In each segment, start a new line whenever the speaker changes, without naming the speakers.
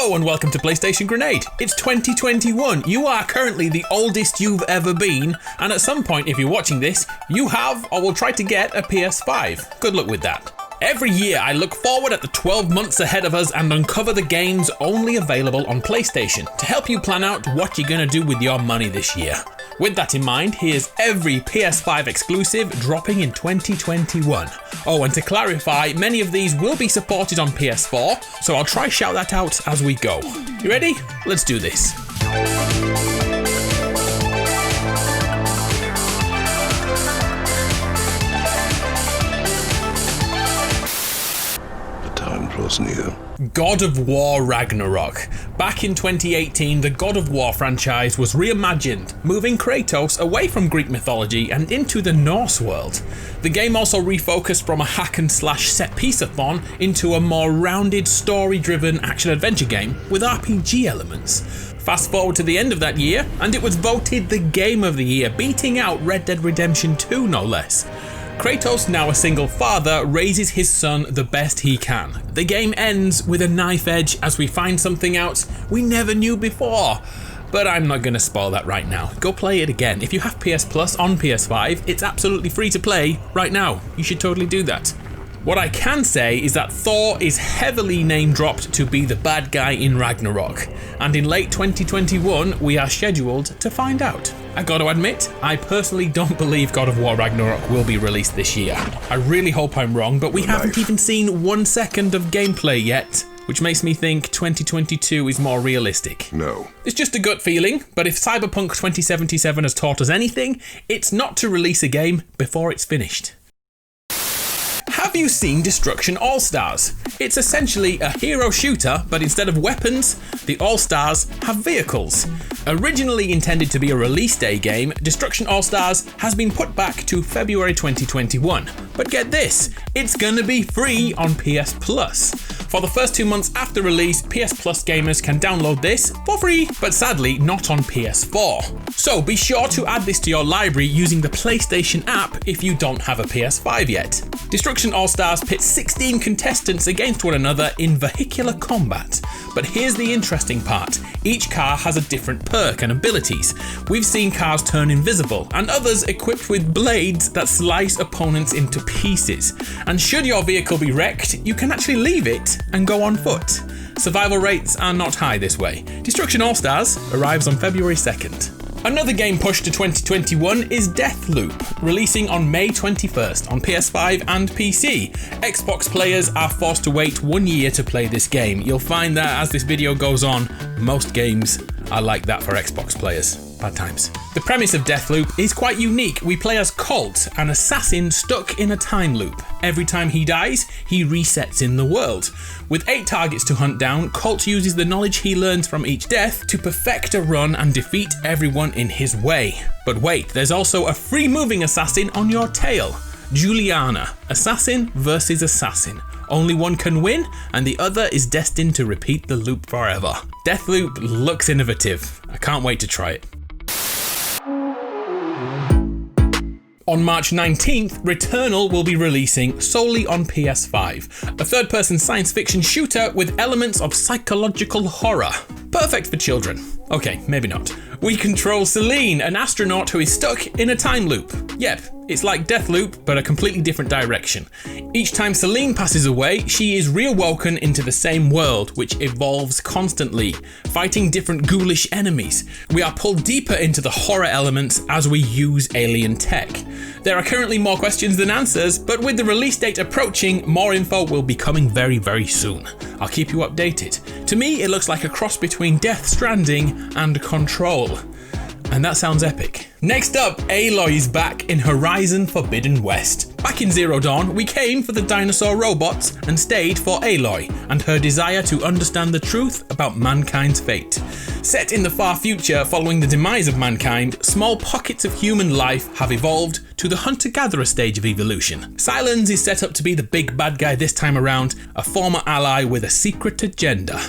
Hello and welcome to PlayStation Grenade. It's 2021. You are currently the oldest you've ever been, and at some point, if you're watching this, you have or will try to get a PS5. Good luck with that. Every year I look forward at the 12 months ahead of us and uncover the games only available on PlayStation to help you plan out what you're gonna do with your money this year. With that in mind, here's every PS5 exclusive dropping in 2021. Oh, and to clarify, many of these will be supported on PS4, so I'll try shout that out as we go. You ready? Let's do this.
Near.
God of War Ragnarok. Back in 2018, the God of War franchise was reimagined, moving Kratos away from Greek mythology and into the Norse world. The game also refocused from a hack and slash set piece-a-thon into a more rounded, story-driven action-adventure game with RPG elements. Fast forward to the end of that year, and it was voted the Game of the Year, beating out Red Dead Redemption 2 no less. Kratos, now a single father, raises his son the best he can. The game ends with a knife edge as we find something out we never knew before. But I'm not going to spoil that right now. Go play it again. If you have PS Plus on PS5, it's absolutely free to play right now. You should totally do that. What I can say is that Thor is heavily name-dropped to be the bad guy in Ragnarok, and in late 2021 we are scheduled to find out. I gotta admit, I personally don't believe God of War Ragnarok will be released this year. I really hope I'm wrong, but we haven't even seen 1 second of gameplay yet, which makes me think 2022 is more realistic.
No.
It's just a gut feeling, but if Cyberpunk 2077 has taught us anything, it's not to release a game before it's finished. Have you seen Destruction AllStars? It's essentially a hero shooter, but instead of weapons, the AllStars have vehicles. Originally intended to be a release day game, Destruction AllStars has been put back to February 2021. But get this, it's gonna be free on PS Plus. For the first 2 months after release, PS Plus gamers can download this for free, but sadly not on PS4. So be sure to add this to your library using the PlayStation app if you don't have a PS5 yet. Destruction AllStars pits 16 contestants against one another in vehicular combat. But here's the interesting part. Each car has a different perk and abilities. We've seen cars turn invisible and others equipped with blades that slice opponents into pieces. And should your vehicle be wrecked, you can actually leave it and go on foot. Survival rates are not high this way. Destruction AllStars arrives on February 2nd. Another game pushed to 2021 is Deathloop, releasing on May 21st on PS5 and PC. Xbox players are forced to wait 1 year to play this game. You'll find that as this video goes on, most games are like that for Xbox players. Bad times. The premise of Deathloop is quite unique. We play as Colt, an assassin stuck in a time loop. Every time he dies, he resets in the world. With 8 targets to hunt down, Colt uses the knowledge he learns from each death to perfect a run and defeat everyone in his way. But wait, there's also a free-moving assassin on your tail. Juliana, assassin versus assassin. Only one can win, and the other is destined to repeat the loop forever. Deathloop looks innovative. I can't wait to try it. On March 19th, Returnal will be releasing solely on PS5, a third-person science fiction shooter with elements of psychological horror. Perfect for children. Okay, maybe not. We control Celine, an astronaut who is stuck in a time loop. Yep, it's like Deathloop, but a completely different direction. Each time Celine passes away, she is reawoken into the same world, which evolves constantly, fighting different ghoulish enemies. We are pulled deeper into the horror elements as we use alien tech. There are currently more questions than answers, but with the release date approaching, more info will be coming very, very soon. I'll keep you updated. To me, it looks like a cross between Death Stranding and Control. And that sounds epic. Next up, Aloy is back in Horizon Forbidden West. Back in Zero Dawn, we came for the dinosaur robots and stayed for Aloy and her desire to understand the truth about mankind's fate. Set in the far future following the demise of mankind, small pockets of human life have evolved to the hunter-gatherer stage of evolution. Silence is set up to be the big bad guy this time around, a former ally with a secret agenda.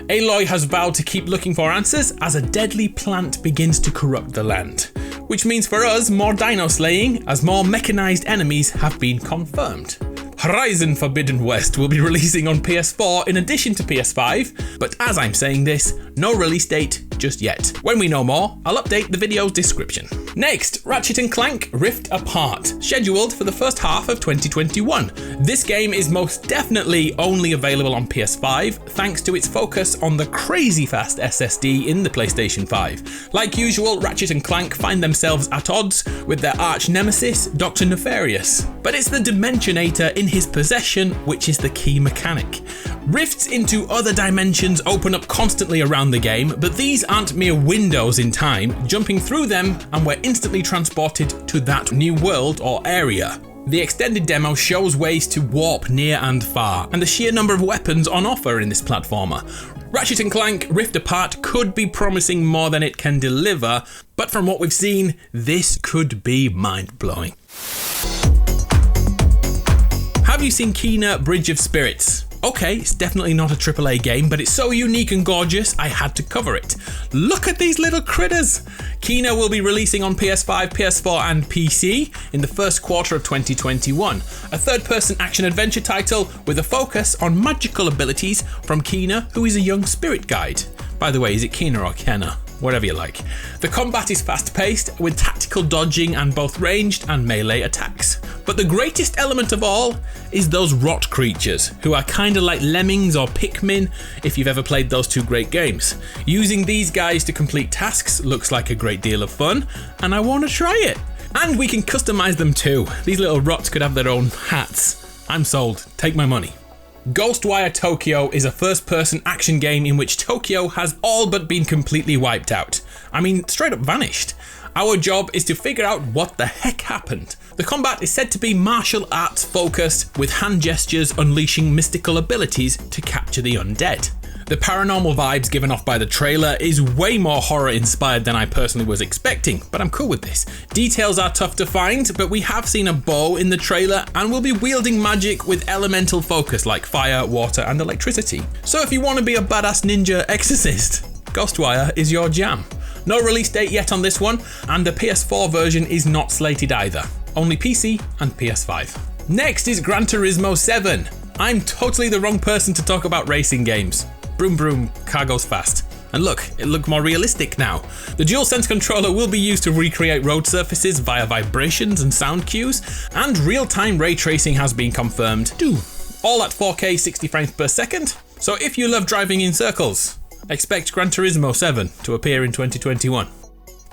Aloy has vowed to keep looking for answers as a deadly plant begins to corrupt the land. Which means for us, more dino slaying as more mechanized enemies have been confirmed. Horizon Forbidden West will be releasing on PS4 in addition to PS5, but as I'm saying this, no release date just yet. When we know more, I'll update the video's description. Next, Ratchet & Clank Rift Apart, scheduled for the first half of 2021. This game is most definitely only available on PS5 thanks to its focus on the crazy fast SSD in the PlayStation 5. Like usual, Ratchet & Clank find themselves at odds with their arch nemesis, Dr. Nefarious. But it's the Dimensionator in his possession which is the key mechanic. Rifts into other dimensions open up constantly around the game, but these aren't mere windows in time. Jumping through them and we're instantly transported to that new world or area. The extended demo shows ways to warp near and far, and the sheer number of weapons on offer in this platformer. Ratchet & Clank Rift Apart could be promising more than it can deliver, but from what we've seen, this could be mind-blowing. Have you seen Kena Bridge of Spirits? Okay, it's definitely not a AAA game, but it's so unique and gorgeous, I had to cover it. Look at these little critters! Kena will be releasing on PS5, PS4 and PC in the first quarter of 2021. A third-person action-adventure title with a focus on magical abilities from Kena, who is a young spirit guide. By the way, is it Kena or Kenna? Whatever you like. The combat is fast-paced with tactical dodging and both ranged and melee attacks. But the greatest element of all is those rot creatures, who are kinda like lemmings or Pikmin if you've ever played those two great games. Using these guys to complete tasks looks like a great deal of fun, and I want to try it. And we can customize them too. These little rots could have their own hats. I'm sold. Take my money. Ghostwire Tokyo is a first-person action game in which Tokyo has all but been completely wiped out. I mean, straight up vanished. Our job is to figure out what the heck happened. The combat is said to be martial arts focused, with hand gestures unleashing mystical abilities to capture the undead. The paranormal vibes given off by the trailer is way more horror inspired than I personally was expecting, but I'm cool with this. Details are tough to find, but we have seen a bow in the trailer and we'll be wielding magic with elemental focus like fire, water and electricity. So if you want to be a badass ninja exorcist, Ghostwire is your jam. No release date yet on this one, and the PS4 version is not slated either. Only PC and PS5. Next is Gran Turismo 7. I'm totally the wrong person to talk about racing games. Broom broom, car goes fast. And look, it looks more realistic now. The DualSense controller will be used to recreate road surfaces via vibrations and sound cues, and real-time ray tracing has been confirmed too. All at 4K 60 frames per second. So if you love driving in circles, expect Gran Turismo 7 to appear in 2021.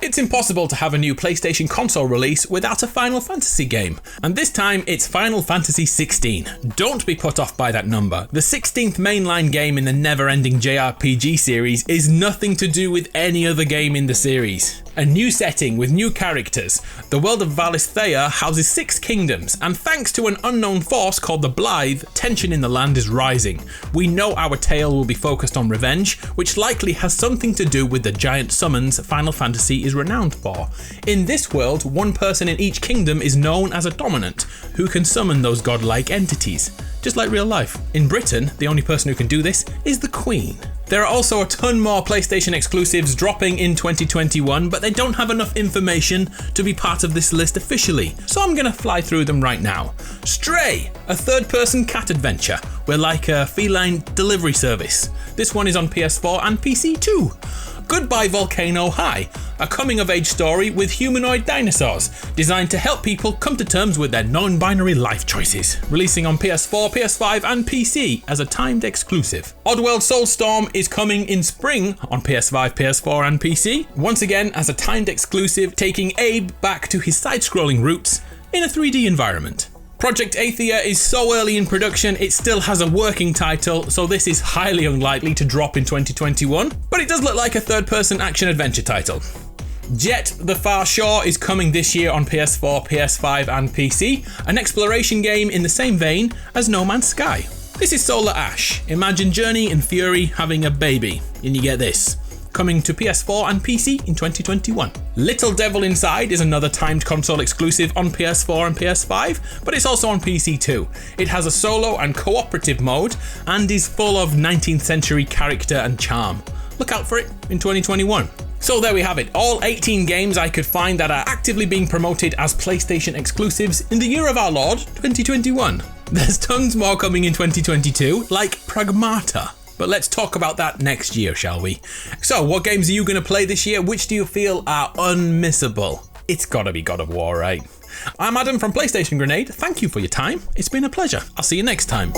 It's impossible to have a new PlayStation console release without a Final Fantasy game, and this time it's Final Fantasy XVI. Don't be put off by that number. The 16th mainline game in the never-ending JRPG series is nothing to do with any other game in the series. A new setting with new characters. The world of Valisthea houses 6 kingdoms, and thanks to an unknown force called the Blithe, tension in the land is rising. We know our tale will be focused on revenge, which likely has something to do with the giant summons Final Fantasy is renowned for. In this world, one person in each kingdom is known as a dominant, who can summon those godlike entities. Just like real life. In Britain, the only person who can do this is the Queen. There are also a ton more PlayStation exclusives dropping in 2021, but they don't have enough information to be part of this list officially, so I'm gonna fly through them right now. Stray, a third-person cat adventure. We're like a feline delivery service. This one is on PS4 and PC too. Goodbye Volcano High, a coming-of-age story with humanoid dinosaurs, designed to help people come to terms with their non-binary life choices. Releasing on PS4, PS5 and PC as a timed exclusive. Oddworld Soulstorm is coming in spring on PS5, PS4 and PC, once again as a timed exclusive, taking Abe back to his side-scrolling roots in a 3D environment. Project Athia is so early in production, it still has a working title, so this is highly unlikely to drop in 2021, but it does look like a third-person action-adventure title. Jett the Far Shore is coming this year on PS4, PS5 and PC, an exploration game in the same vein as No Man's Sky. This is Solar Ash. Imagine Journey and Fury having a baby, and you get this. Coming to PS4 and PC in 2021. Little Devil Inside is another timed console exclusive on PS4 and PS5, but it's also on PC too. It has a solo and cooperative mode and is full of 19th century character and charm. Look out for it in 2021. So there we have it, all 18 games I could find that are actively being promoted as PlayStation exclusives in the year of our Lord, 2021. There's tons more coming in 2022, like Pragmata. But let's talk about that next year, shall we? So, what games are you going to play this year? Which do you feel are unmissable? It's gotta be God of War, right? I'm Adam from PlayStation Grenade. Thank you for your time. It's been a pleasure. I'll see you next time.